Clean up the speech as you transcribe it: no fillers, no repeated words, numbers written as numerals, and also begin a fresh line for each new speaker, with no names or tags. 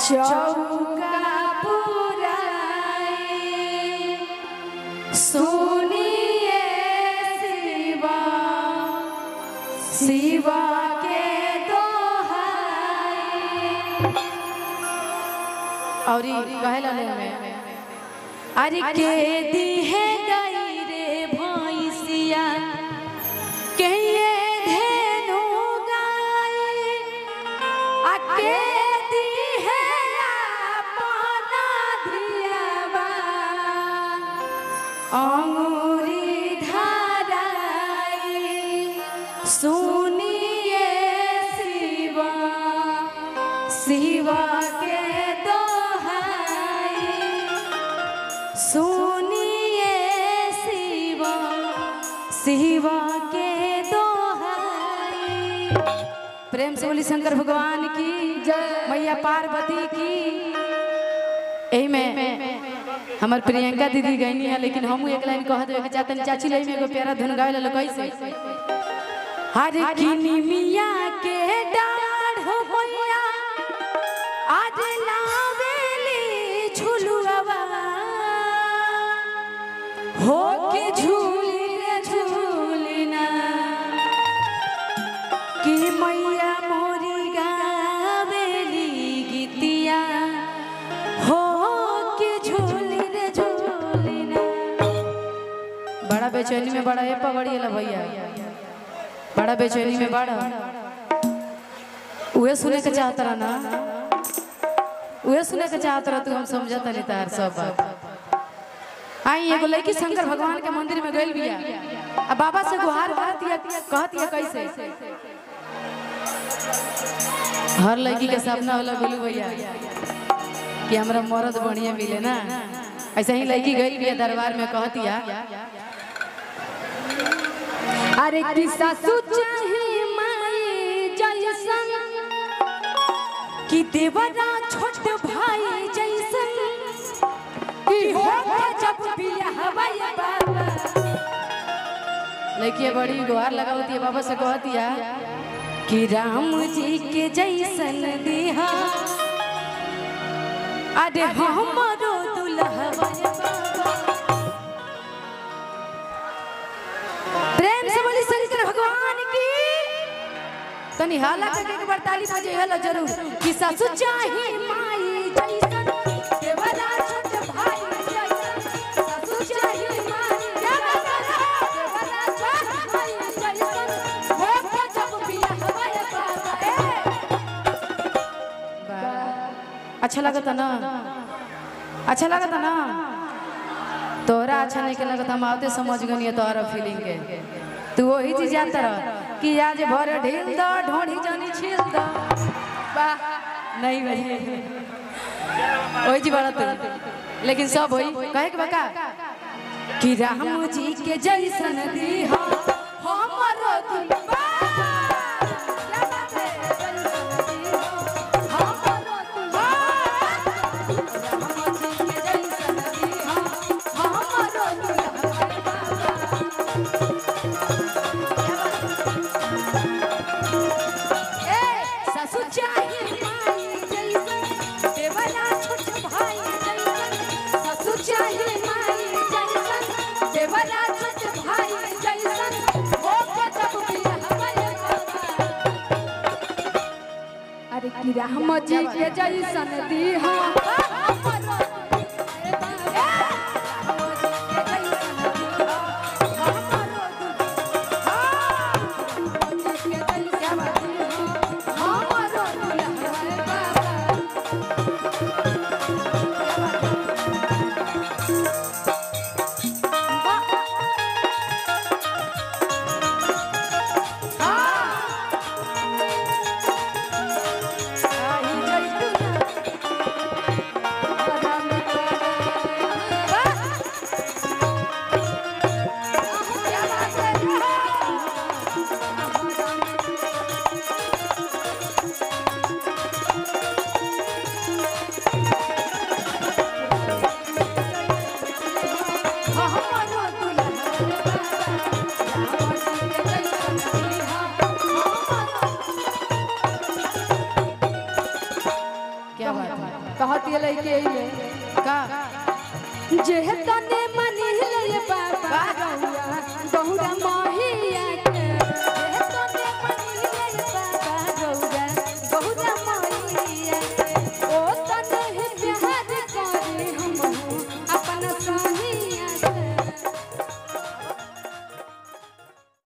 चौका पुराई सुनिए शिवा शिवा के दोहाई। और कहला में अरे के दी है गई रे भैंसिया के ये धेनु गाई आके दी है अपना धियावा अंगूरी धाराई सुनिए शिवा शिवा के दोहाई सुनिए शिवा शिवा के दोहाई। प्रेम से बोली शंकर भगवान की जय, मैया पार्वती की। यही में हमार प्रियंका दीदी गईनी है, लेकिन हम एक लाइन कह देवे के चाहतन चाची लई में एगो प्यारा धुन गावे ला कैसे। हर किनी मिया के डाढ़ हो मैया आज लावेली झुलुआवा हो के झूली रे झूलना कि मैया मोरी गावेली गीतिया हो के झूली रे झूलना। बड़ा बेचैनी में बड़ा ये पगड़ी ला भैया, बड़ा बेचैनी में बड़ा उहे सुने के चाहता रहा ना, उहे सुने के चाहता रहा। तू हम समझता नहीं तार सब बात। आई एगो लड़की शंकर भगवान के मंदिर में गई बिया, अब बाबा से गुहार कहतिया कैसे। हर लड़की के सपना होला बोलू भैया कि हमरा मर्द बढ़िया मिले ना। ऐसे ही लड़की गई बिया दरबार में कहतिया अरे कि सासू चाहे माई जैसन कि देवरा छोट भाई जैसन कि हो जब बियाह बाबा। लड़की बड़ी गुहार लगावती है बाबा से कहतिया कि राम जी के जैसन दिहा अरे हमरो दुल्हा बाबा। प्रेम से बोली शंकर भगवान की। तनी हाला करके एक बार ताली बजे हेलो जरूर कि सासू चाहे माई जैसन देवरा छोट भाई जैसन सासू चाहे माई देवरा छोट भाई जैसन हो जब बियाह बाबा। अच्छा लगता ना, अच्छा लगता ना। तोरा अच्छा नहीं के लगता, हम आते समझ गनी तोहरा फीलिंग के। तू वही चीज जाता रह कि आज भर ढील दो ढोड़ी जानी छील दो नहीं भाई वही जी बड़ा तू। लेकिन सब वही कहे के बका कि राम जी के जैसन दीहा हमरो दुल्हा। राम जी के जैसन दीहा क्या बात है।
कहत ये लइके अइले
का
जे तने